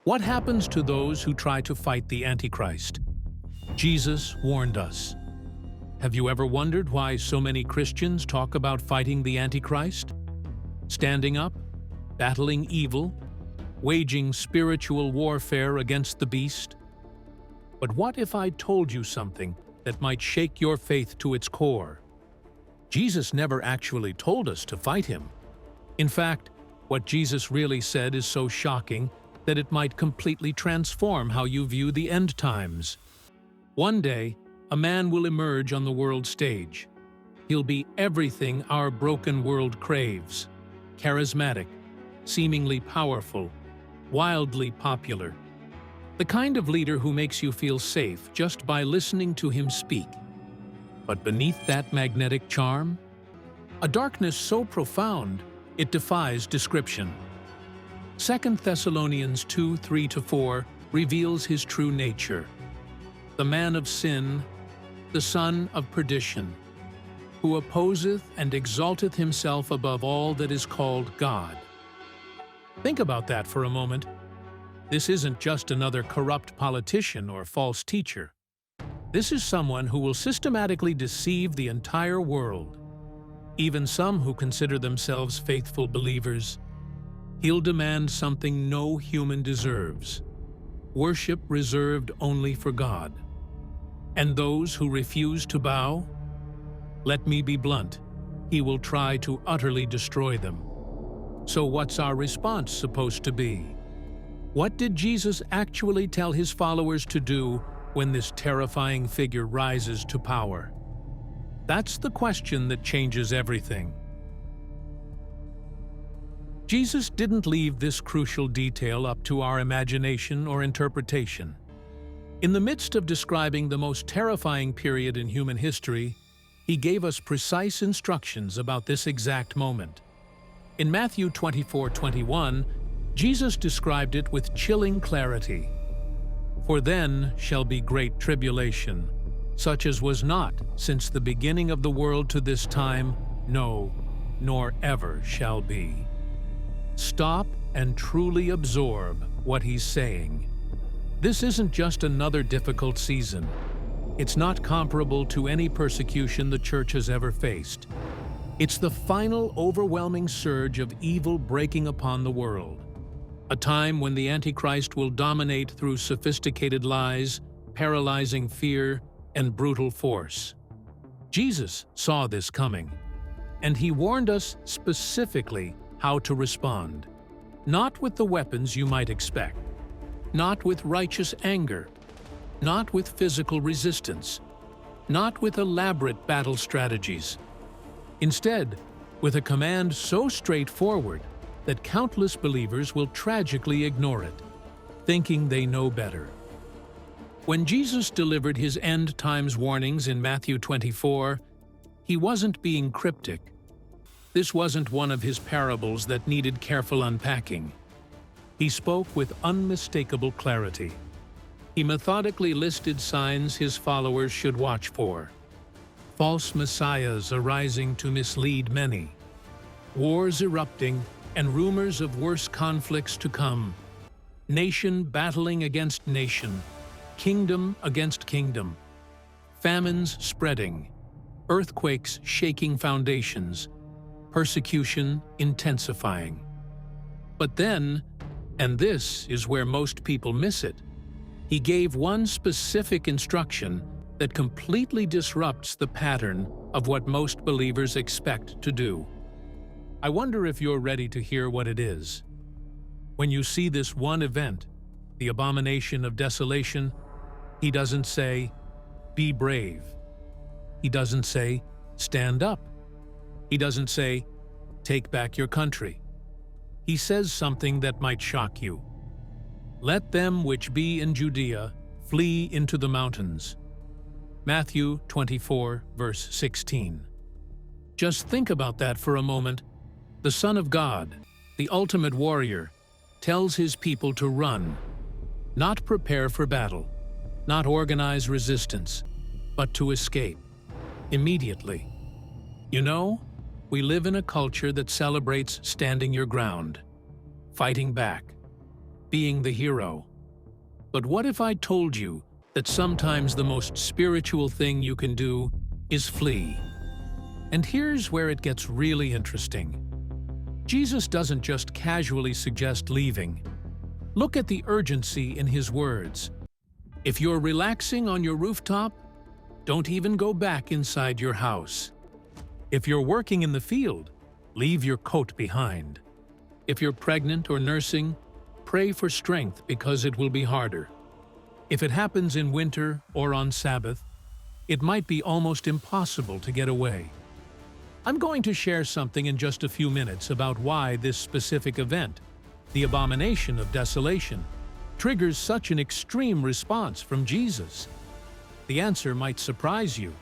What happens to those who try to fight the Antichrist? Jesus warned us. Have you ever wondered why so many Christians talk about fighting the Antichrist? Standing up, battling evil, waging spiritual warfare against the beast? But what if I told you something that might shake your faith to its core? Jesus never actually told us to fight him. In fact, what Jesus really said is so shocking that it might completely transform how you view the end times. One day, a man will emerge on the world stage. He'll be everything our broken world craves: charismatic, seemingly powerful, wildly popular. The kind of leader who makes you feel safe just by listening to him speak. But beneath that magnetic charm, a darkness so profound it defies description. 2 Thessalonians 2:3-4 reveals his true nature. The man of sin, the son of perdition, who opposeth and exalteth himself above all that is called God. Think about that for a moment. This isn't just another corrupt politician or false teacher. This is someone who will systematically deceive the entire world, even some who consider themselves faithful believers. He'll demand something no human deserves: worship reserved only for God. And those who refuse to bow, let me be blunt, he will try to utterly destroy them. So what's our response supposed to be? What did Jesus actually tell his followers to do when this terrifying figure rises to power? That's the question that changes everything. Jesus didn't leave this crucial detail up to our imagination or interpretation. In the midst of describing the most terrifying period in human history, he gave us precise instructions about this exact moment. In Matthew 24:21, Jesus described it with chilling clarity. For then shall be great tribulation, such as was not since the beginning of the world to this time, no, nor ever shall be. Stop and truly absorb what he's saying. This isn't just another difficult season. It's not comparable to any persecution the church has ever faced. It's the final overwhelming surge of evil breaking upon the world. A time when the Antichrist will dominate through sophisticated lies, paralyzing fear, and brutal force. Jesus saw this coming, and he warned us specifically how to respond. Not with the weapons you might expect, not with righteous anger, not with physical resistance, not with elaborate battle strategies. Instead, with a command so straightforward that countless believers will tragically ignore it, thinking they know better. When Jesus delivered his end times warnings in Matthew 24, he wasn't being cryptic. This wasn't one of his parables that needed careful unpacking. He spoke with unmistakable clarity. He methodically listed signs his followers should watch for: false messiahs arising to mislead many, wars erupting, and rumors of worse conflicts to come, nation battling against nation, kingdom against kingdom, famines spreading, earthquakes shaking foundations, persecution intensifying. But then, and this is where most people miss it, he gave one specific instruction that completely disrupts the pattern of what most believers expect to do. I wonder if you're ready to hear what it is. When you see this one event, the Abomination of Desolation, he doesn't say, "Be brave." He doesn't say, "Stand up." He doesn't say, "Take back your country." He says something that might shock you. "Let them which be in Judea flee into the mountains." Matthew 24, verse 16. Just think about that for a moment. The Son of God, the ultimate warrior, tells his people to run, not prepare for battle, not organize resistance, but to escape, immediately. You know, we live in a culture that celebrates standing your ground, fighting back. being the hero. But what if I told you that sometimes the most spiritual thing you can do is flee? And here's where it gets really interesting. Jesus doesn't just casually suggest leaving. Look at the urgency in his words. If you're relaxing on your rooftop, don't even go back inside your house. If you're working in the field, leave your coat behind. If you're pregnant or nursing, pray for strength because it will be harder. If it happens in winter or on Sabbath, it might be almost impossible to get away. I'm going to share something in just a few minutes about why this specific event, the Abomination of Desolation, triggers such an extreme response from Jesus. The answer might surprise you.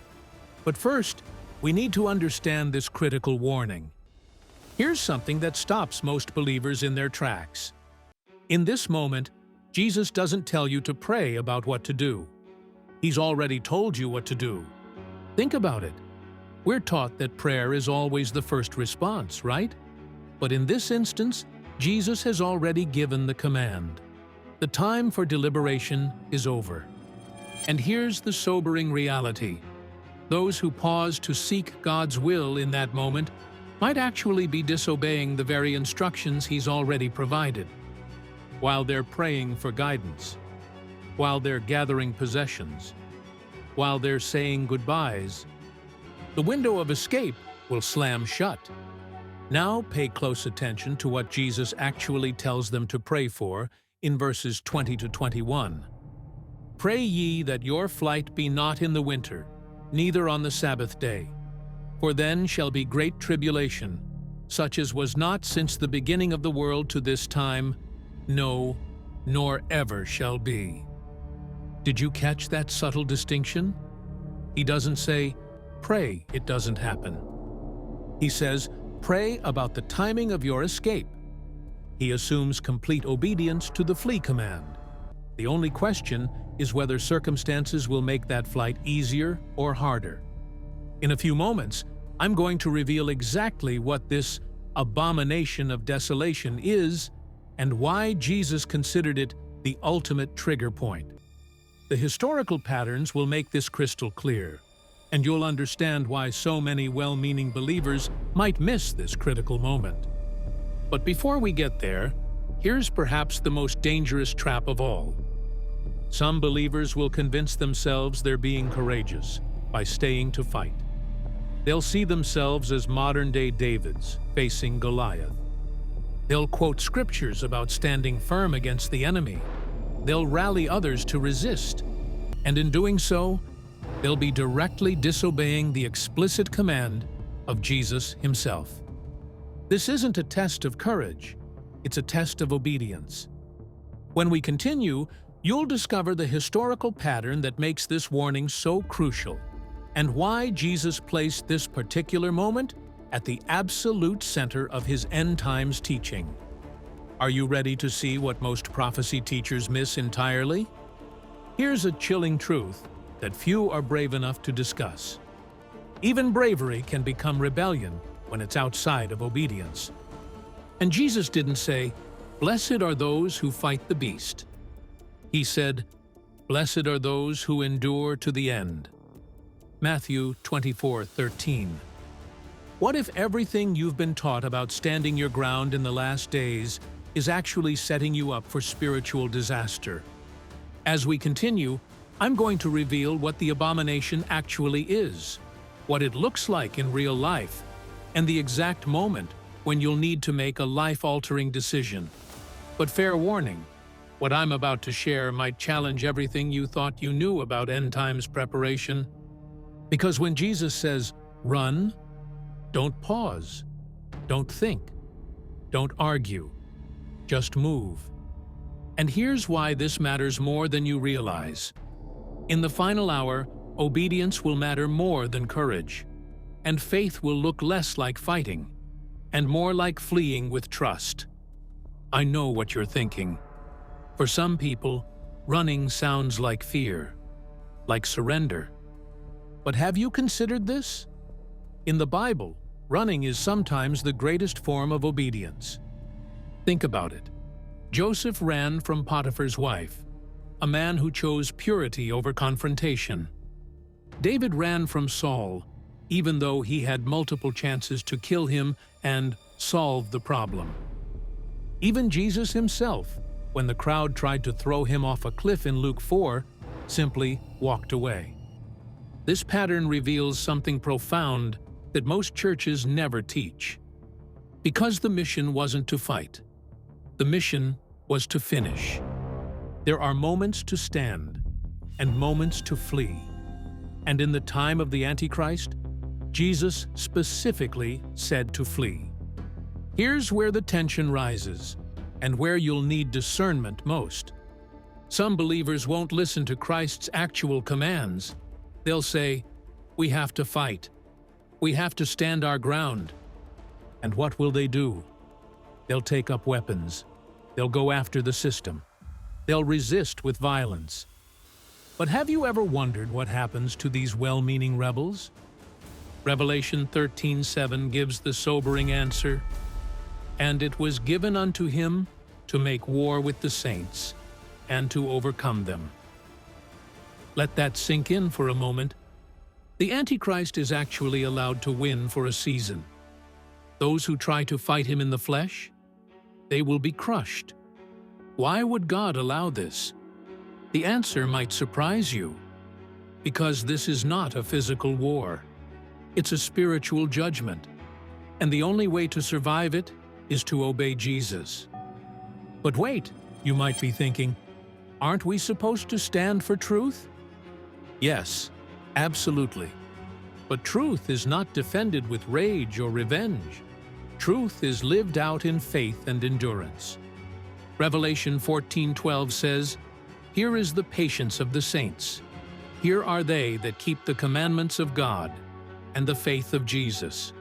But first, we need to understand this critical warning. Here's something that stops most believers in their tracks. In this moment, Jesus doesn't tell you to pray about what to do. He's already told you what to do. Think about it. We're taught that prayer is always the first response, right? But in this instance, Jesus has already given the command. The time for deliberation is over. And here's the sobering reality. Those who pause to seek God's will in that moment might actually be disobeying the very instructions He's already provided. While they're praying for guidance, while they're gathering possessions, while they're saying goodbyes, the window of escape will slam shut. Now pay close attention to what Jesus actually tells them to pray for in verses 20 to 21. Pray ye that your flight be not in the winter, neither on the Sabbath day. For then shall be great tribulation, such as was not since the beginning of the world to this time, no, nor ever shall be. Did you catch that subtle distinction? He doesn't say, pray it doesn't happen. He says, pray about the timing of your escape. He assumes complete obedience to the flee command. The only question is whether circumstances will make that flight easier or harder. In a few moments, I'm going to reveal exactly what this abomination of desolation is and why Jesus considered it the ultimate trigger point. The historical patterns will make this crystal clear, and you'll understand why so many well-meaning believers might miss this critical moment. But before we get there, here's perhaps the most dangerous trap of all. Some believers will convince themselves they're being courageous by staying to fight. They'll see themselves as modern-day Davids facing Goliath. They'll quote scriptures about standing firm against the enemy. They'll rally others to resist. And in doing so, they'll be directly disobeying the explicit command of Jesus himself. This isn't a test of courage, it's a test of obedience. When we continue, you'll discover the historical pattern that makes this warning so crucial, and why Jesus placed this particular moment at the absolute center of his end-times teaching. Are you ready to see what most prophecy teachers miss entirely? Here's a chilling truth that few are brave enough to discuss. Even bravery can become rebellion when it's outside of obedience. And Jesus didn't say, "Blessed are those who fight the beast." He said, "Blessed are those who endure to the end." Matthew 24:13. What if everything you've been taught about standing your ground in the last days is actually setting you up for spiritual disaster? As we continue, I'm going to reveal what the abomination actually is, what it looks like in real life, and the exact moment when you'll need to make a life-altering decision. But fair warning, what I'm about to share might challenge everything you thought you knew about end-times preparation. Because when Jesus says, "Run," don't pause, don't think, don't argue, just move. And here's why this matters more than you realize. In the final hour, obedience will matter more than courage, and faith will look less like fighting and more like fleeing with trust. I know what you're thinking. For some people, running sounds like fear, like surrender. But have you considered this? In the Bible, running is sometimes the greatest form of obedience. Think about it. Joseph ran from Potiphar's wife, a man who chose purity over confrontation. David ran from Saul, even though he had multiple chances to kill him and solve the problem. Even Jesus himself, when the crowd tried to throw him off a cliff in Luke 4, simply walked away. This pattern reveals something profound that most churches never teach. Because the mission wasn't to fight. The mission was to finish. There are moments to stand and moments to flee. And in the time of the Antichrist, Jesus specifically said to flee. Here's where the tension rises, and where you'll need discernment most. Some believers won't listen to Christ's actual commands. They'll say, "We have to fight. We have to stand our ground." And what will they do? They'll take up weapons. They'll go after the system. They'll resist with violence. But have you ever wondered what happens to these well-meaning rebels? Revelation 13:7 gives the sobering answer, "And it was given unto him to make war with the saints, and to overcome them." Let that sink in for a moment. The Antichrist is actually allowed to win for a season. Those who try to fight him in the flesh, they will be crushed. Why would God allow this? The answer might surprise you. Because this is not a physical war. It's a spiritual judgment. And the only way to survive it is to obey Jesus. But wait, you might be thinking, aren't we supposed to stand for truth? Yes, absolutely. But truth is not defended with rage or revenge. Truth is lived out in faith and endurance. Revelation 14:12 says, "Here is the patience of the saints. Here are they that keep the commandments of God and the faith of Jesus."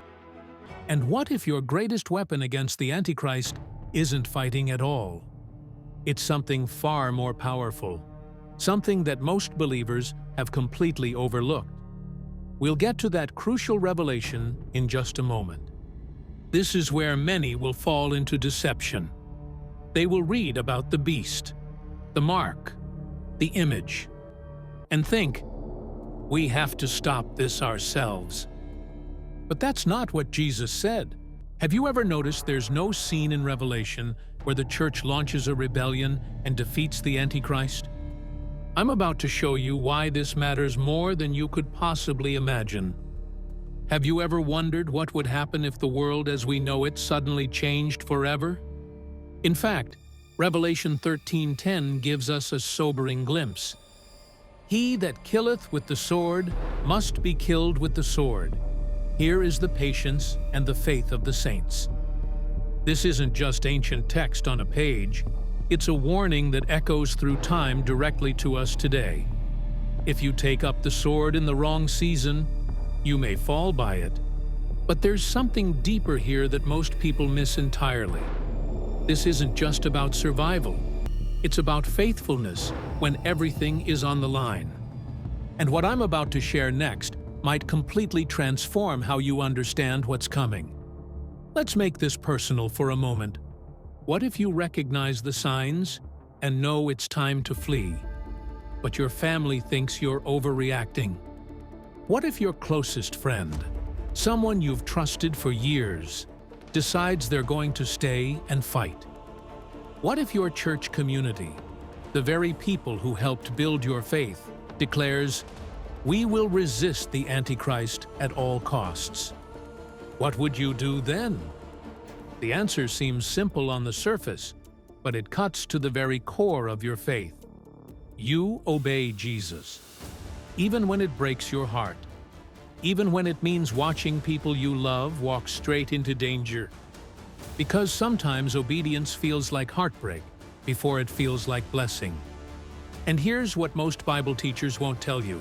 And what if your greatest weapon against the Antichrist isn't fighting at all? It's something far more powerful, something that most believers have completely overlooked. We'll get to that crucial revelation in just a moment. This is where many will fall into deception. They will read about the beast, the mark, the image, and think, we have to stop this ourselves. But that's not what Jesus said. Have you ever noticed there's no scene in Revelation where the church launches a rebellion and defeats the Antichrist? I'm about to show you why this matters more than you could possibly imagine. Have you ever wondered what would happen if the world as we know it suddenly changed forever? In fact, Revelation 13:10 gives us a sobering glimpse. "He that killeth with the sword must be killed with the sword. Here is the patience and the faith of the saints." This isn't just ancient text on a page. It's a warning that echoes through time directly to us today. If you take up the sword in the wrong season, you may fall by it. But there's something deeper here that most people miss entirely. This isn't just about survival. It's about faithfulness when everything is on the line. And what I'm about to share next might completely transform how you understand what's coming. Let's make this personal for a moment. What if you recognize the signs and know it's time to flee, but your family thinks you're overreacting? What if your closest friend, someone you've trusted for years, decides they're going to stay and fight? What if your church community, the very people who helped build your faith, declares, "We will resist the Antichrist at all costs"? What would you do then? The answer seems simple on the surface, but it cuts to the very core of your faith. You obey Jesus, even when it breaks your heart, even when it means watching people you love walk straight into danger. Because sometimes obedience feels like heartbreak before it feels like blessing. And here's what most Bible teachers won't tell you.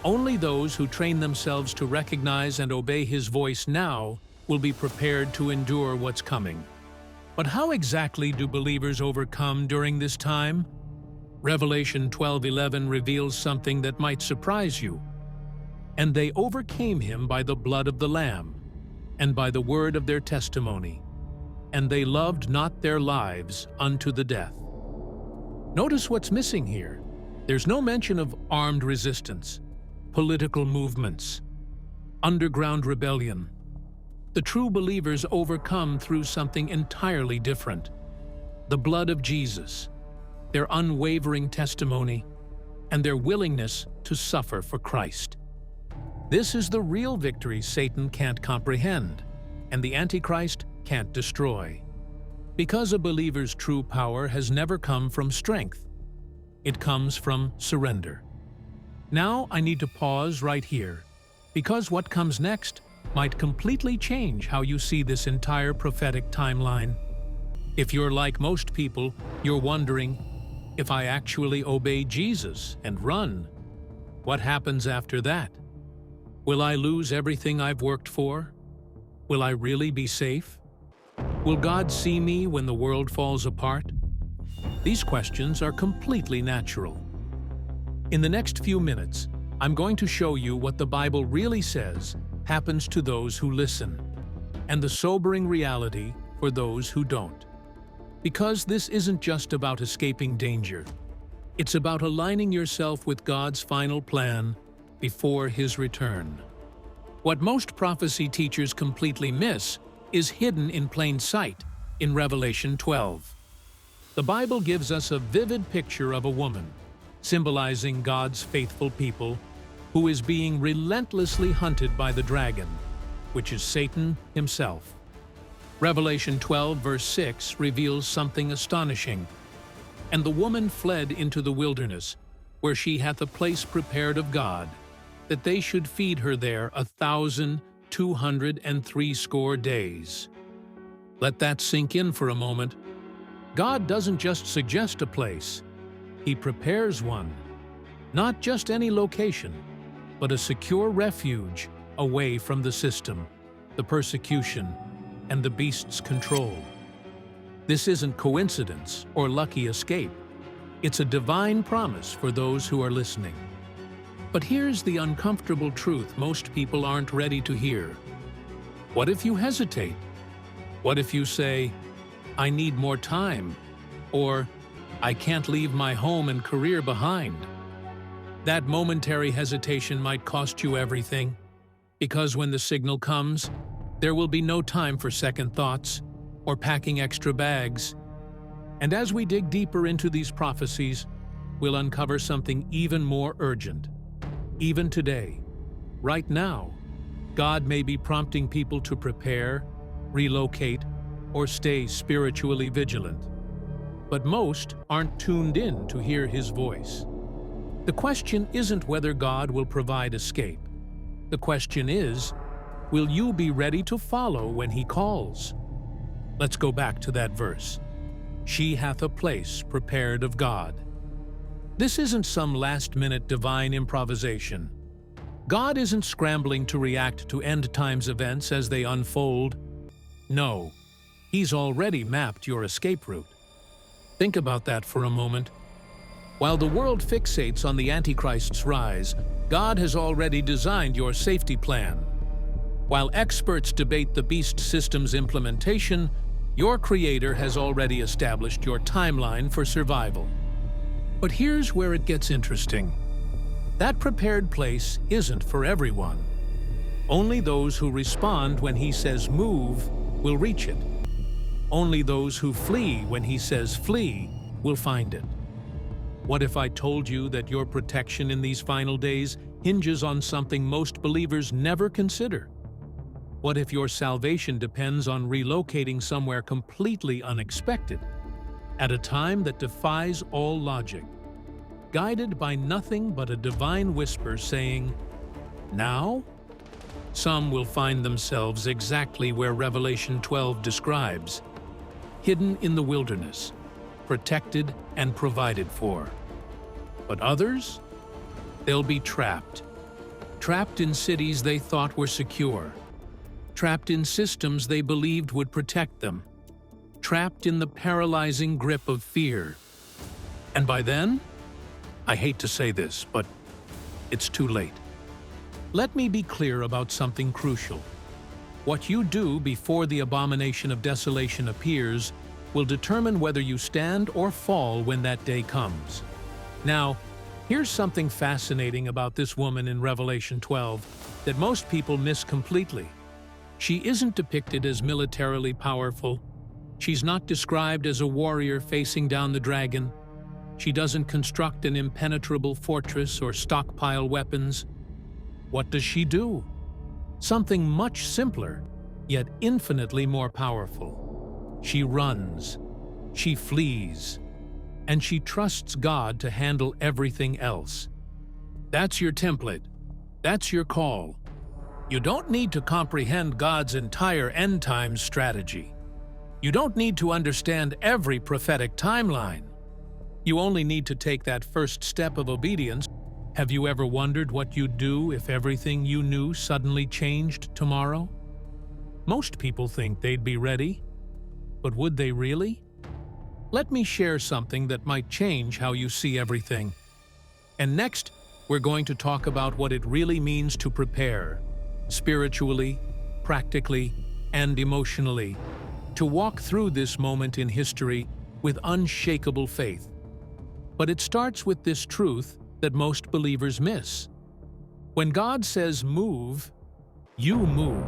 Only those who train themselves to recognize and obey His voice now will be prepared to endure what's coming. But how exactly do believers overcome during this time? Revelation 12:11 reveals something that might surprise you. "And they overcame him by the blood of the Lamb, and by the word of their testimony, and they loved not their lives unto the death. Notice what's missing here. There's no mention of armed resistance, political movements, underground rebellion. The true believers overcome through something entirely different: the blood of Jesus, their unwavering testimony, and their willingness to suffer for Christ. This is the real victory Satan can't comprehend, and the Antichrist can't destroy. Because a believer's true power has never come from strength. It comes from surrender. Now I need to pause right here, because what comes next might completely change how you see this entire prophetic timeline. If you're like most people, you're wondering, if I actually obey Jesus and run, what happens after that? Will I lose everything I've worked for? Will I really be safe? Will God see me when the world falls apart? These questions are completely natural. In the next few minutes, I'm going to show you what the Bible really says happens to those who listen, and the sobering reality for those who don't. Because this isn't just about escaping danger. It's about aligning yourself with God's final plan before His return. What most prophecy teachers completely miss is hidden in plain sight in Revelation 12. The Bible gives us a vivid picture of a woman, symbolizing God's faithful people, who is being relentlessly hunted by the dragon, which is Satan himself. Revelation 12 verse 6 reveals something astonishing. And the woman fled into the wilderness, where she hath a place prepared of God, that they should feed her there 1,260 days. Let that sink in for a moment. God doesn't just suggest a place, He prepares one. Not just any location, but a secure refuge away from the system, the persecution, and the beast's control. This isn't coincidence or lucky escape. It's a divine promise for those who are listening. But here's the uncomfortable truth most people aren't ready to hear. What if you hesitate? What if you say, I need more time, or I can't leave my home and career behind? That momentary hesitation might cost you everything, because when the signal comes, there will be no time for second thoughts or packing extra bags. And as we dig deeper into these prophecies, we'll uncover something even more urgent. Even today, right now, God may be prompting people to prepare, relocate, or stay spiritually vigilant. But most aren't tuned in to hear His voice. The question isn't whether God will provide escape. The question is, will you be ready to follow when He calls? Let's go back to that verse. She hath a place prepared of God. This isn't some last-minute divine improvisation. God isn't scrambling to react to end-times events as they unfold. No, He's already mapped your escape route. Think about that for a moment. While the world fixates on the Antichrist's rise, God has already designed your safety plan. While experts debate the beast system's implementation, your Creator has already established your timeline for survival. But here's where it gets interesting. That prepared place isn't for everyone. Only those who respond when He says move will reach it. Only those who flee when He says flee will find it. What if I told you that your protection in these final days hinges on something most believers never consider? What if your salvation depends on relocating somewhere completely unexpected, at a time that defies all logic, guided by nothing but a divine whisper saying, now? Some will find themselves exactly where Revelation 12 describes, hidden in the wilderness, protected and provided for. But others? They'll be trapped. Trapped in cities they thought were secure. Trapped in systems they believed would protect them. Trapped in the paralyzing grip of fear. And by then, I hate to say this, but it's too late. Let me be clear about something crucial. What you do before the abomination of desolation appears will determine whether you stand or fall when that day comes. Now, here's something fascinating about this woman in Revelation 12 that most people miss completely. She isn't depicted as militarily powerful. She's not described as a warrior facing down the dragon. She doesn't construct an impenetrable fortress or stockpile weapons. What does she do? Something much simpler, yet infinitely more powerful. She runs, she flees, and she trusts God to handle everything else. That's your template. That's your call. You don't need to comprehend God's entire end-times strategy. You don't need to understand every prophetic timeline. You only need to take that first step of obedience. Have you ever wondered what you'd do if everything you knew suddenly changed tomorrow? Most people think they'd be ready, but would they really? Let me share something that might change how you see everything. And next, we're going to talk about what it really means to prepare, spiritually, practically, and emotionally, to walk through this moment in history with unshakable faith. But it starts with this truth that most believers miss. When God says move, you move.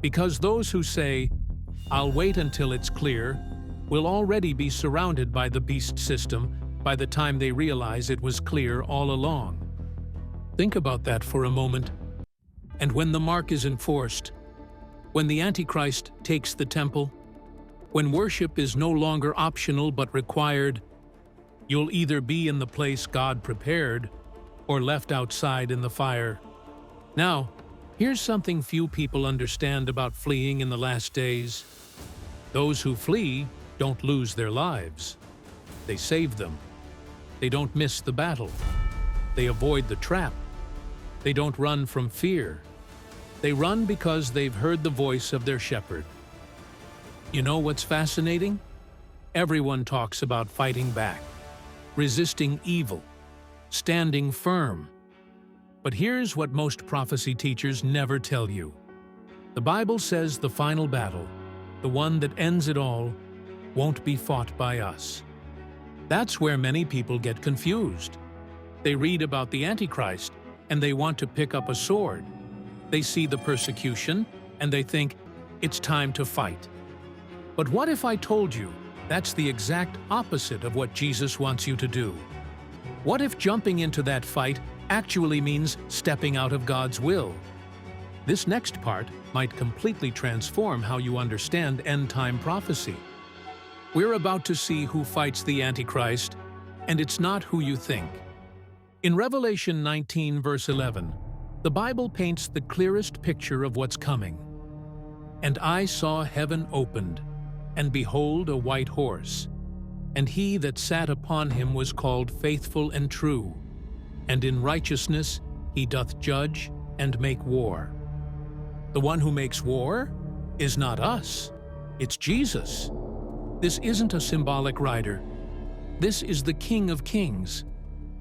Because those who say, "I'll wait until it's clear," will already be surrounded by the beast system by the time they realize it was clear all along. Think about that for a moment. And when the mark is enforced, when the Antichrist takes the temple, when worship is no longer optional but required, you'll either be in the place God prepared or left outside in the fire. Now, here's something few people understand about fleeing in the last days. Those who flee don't lose their lives. They save them. They don't miss the battle. They avoid the trap. They don't run from fear. They run because they've heard the voice of their shepherd. You know what's fascinating? Everyone talks about fighting back, resisting evil, standing firm. But here's what most prophecy teachers never tell you. The Bible says the final battle, the one that ends it all, won't be fought by us. That's where many people get confused. They read about the Antichrist and they want to pick up a sword. They see the persecution and they think, it's time to fight. But what if I told you that's the exact opposite of what Jesus wants you to do? What if jumping into that fight actually means stepping out of God's will? This next part might completely transform how you understand end-time prophecy. We're about to see who fights the Antichrist, and it's not who you think. In Revelation 19, verse 11, the Bible paints the clearest picture of what's coming. "And I saw heaven opened, and behold a white horse, and he that sat upon him was called Faithful and True, and in righteousness he doth judge and make war." The one who makes war is not us, it's Jesus. This isn't a symbolic rider. This is the King of Kings,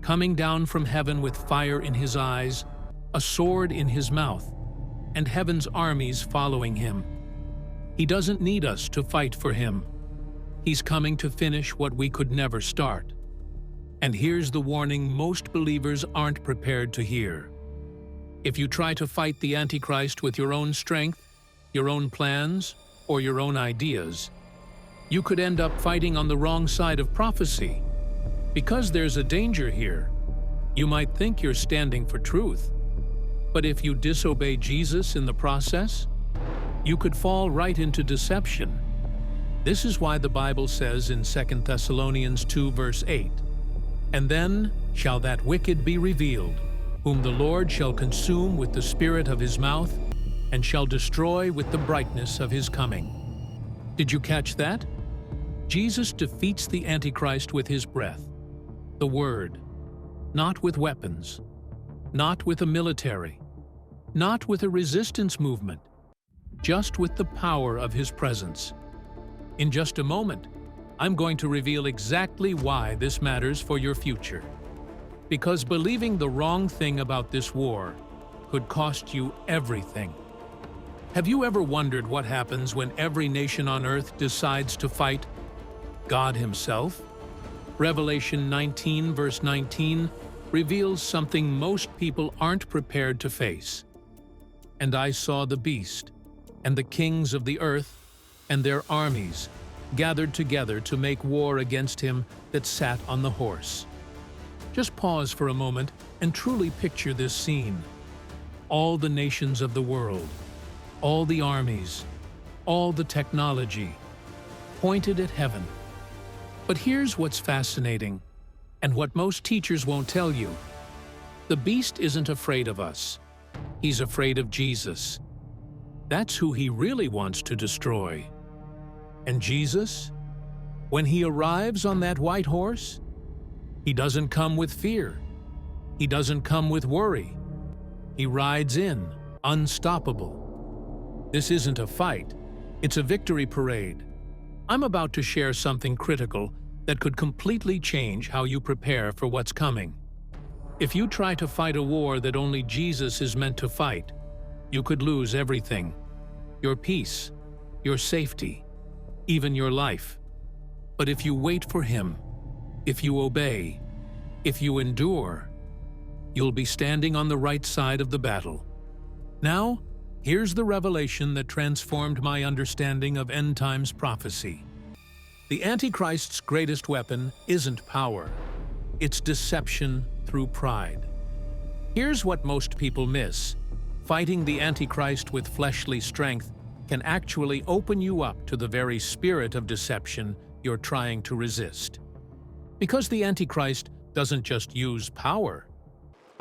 coming down from heaven with fire in his eyes, a sword in his mouth, and heaven's armies following him. He doesn't need us to fight for him. He's coming to finish what we could never start. And here's the warning most believers aren't prepared to hear. If you try to fight the Antichrist with your own strength, your own plans, or your own ideas, you could end up fighting on the wrong side of prophecy. Because there's a danger here. You might think you're standing for truth, but if you disobey Jesus in the process, you could fall right into deception. This is why the Bible says in 2 Thessalonians 2 verse 8, "And then shall that wicked be revealed, whom the Lord shall consume with the spirit of his mouth, and shall destroy with the brightness of his coming." Did you catch that? Jesus defeats the Antichrist with his breath, the word, not with weapons, not with a military, not with a resistance movement, just with the power of his presence. In just a moment, I'm going to reveal exactly why this matters for your future. Because believing the wrong thing about this war could cost you everything. Have you ever wondered what happens when every nation on earth decides to fight God Himself? Revelation 19, verse 19, reveals something most people aren't prepared to face. And I saw the beast, and the kings of the earth, and their armies, gathered together to make war against him that sat on the horse. Just pause for a moment and truly picture this scene. All the nations of the world, all the armies, all the technology, pointed at heaven. But here's what's fascinating, and what most teachers won't tell you. The beast isn't afraid of us. He's afraid of Jesus. That's who he really wants to destroy. And Jesus, when he arrives on that white horse, he doesn't come with fear. He doesn't come with worry. He rides in, unstoppable. This isn't a fight. It's a victory parade. I'm about to share something critical that could completely change how you prepare for what's coming. If you try to fight a war that only Jesus is meant to fight, you could lose everything. Your peace, your safety, even your life. But if you wait for Him, if you obey, if you endure, you'll be standing on the right side of the battle. Now, here's the revelation that transformed my understanding of end times prophecy. The Antichrist's greatest weapon isn't power. It's deception through pride. Here's what most people miss. Fighting the Antichrist with fleshly strength can actually open you up to the very spirit of deception you're trying to resist. Because the Antichrist doesn't just use power,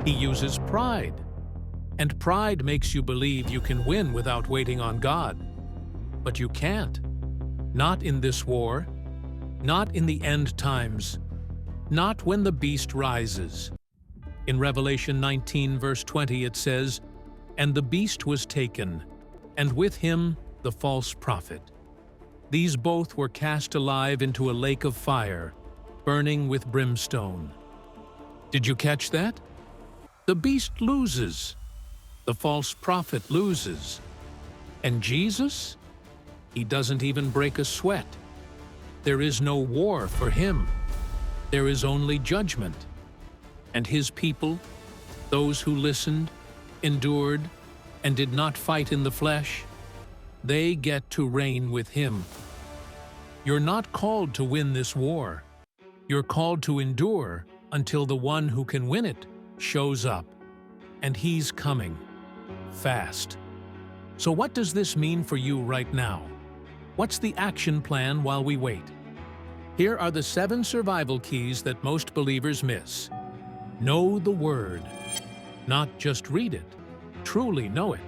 he uses pride. And pride makes you believe you can win without waiting on God. But you can't. Not in this war. Not in the end times. Not when the beast rises. In Revelation 19, verse 20, it says, "And the beast was taken, and with him the false prophet. These both were cast alive into a lake of fire, burning with brimstone." Did you catch that? The beast loses. The false prophet loses. And Jesus? He doesn't even break a sweat. There is no war for him. There is only judgment. And his people, those who listened, endured, and did not fight in the flesh, they get to reign with him. You're not called to win this war. You're called to endure until the one who can win it shows up. And he's coming. Fast. So what does this mean for you right now? What's the action plan while we wait? Here are the 7 survival keys that most believers miss. Know the Word. Not just read it. Truly know it.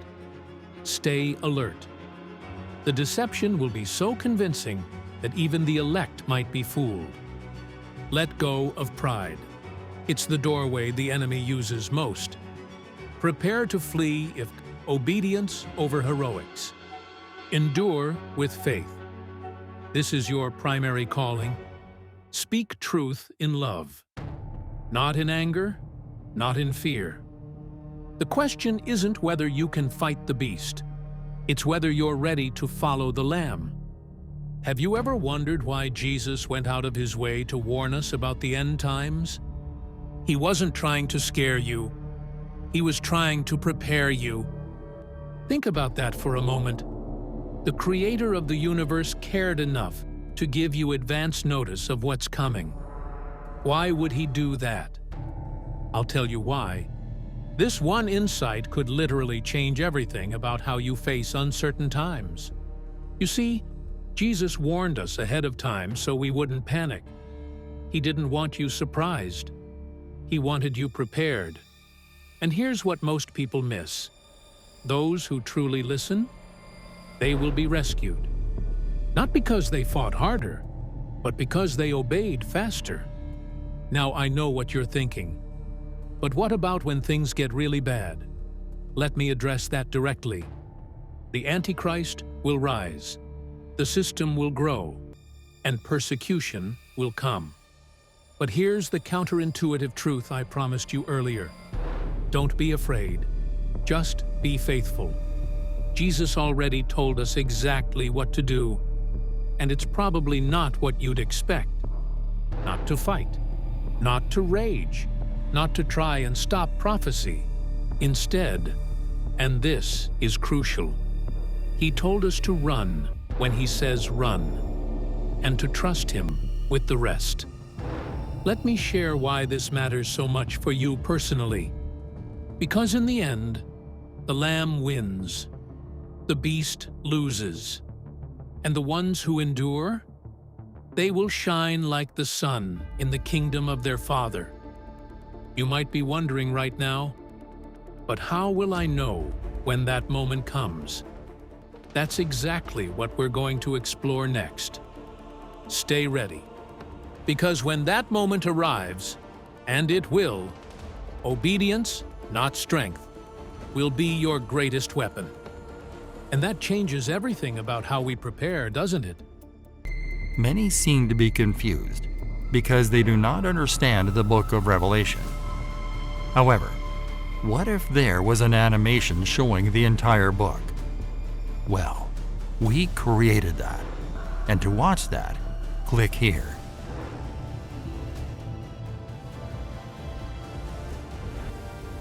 Stay alert. The deception will be so convincing that even the elect might be fooled. Let go of pride. It's the doorway the enemy uses most. Prepare to flee if obedience over heroics. Endure with faith. This is your primary calling. Speak truth in love. Not in anger, not in fear. The question isn't whether you can fight the beast. It's whether you're ready to follow the Lamb. Have you ever wondered why Jesus went out of his way to warn us about the end times? He wasn't trying to scare you. He was trying to prepare you. Think about that for a moment. The Creator of the universe cared enough to give you advance notice of what's coming. Why would he do that? I'll tell you why. This one insight could literally change everything about how you face uncertain times. You see, Jesus warned us ahead of time so we wouldn't panic. He didn't want you surprised. He wanted you prepared. And here's what most people miss. Those who truly listen, they will be rescued. Not because they fought harder, but because they obeyed faster. Now I know what you're thinking. But what about when things get really bad? Let me address that directly. The Antichrist will rise. The system will grow. And persecution will come. But here's the counterintuitive truth I promised you earlier. Don't be afraid. Just be faithful. Jesus already told us exactly what to do, and it's probably not what you'd expect. Not to fight, not to rage, not to try and stop prophecy. Instead, and this is crucial, he told us to run when he says run, and to trust him with the rest. Let me share why this matters so much for you personally. Because in the end, the Lamb wins, the beast loses, and the ones who endure, they will shine like the sun in the kingdom of their Father. You might be wondering right now, but how will I know when that moment comes? That's exactly what we're going to explore next. Stay ready, because when that moment arrives, and it will, obedience, not strength, will be your greatest weapon. And that changes everything about how we prepare, doesn't it? Many seem to be confused because they do not understand the book of Revelation. However, what if there was an animation showing the entire book? Well, we created that. And to watch that, click here.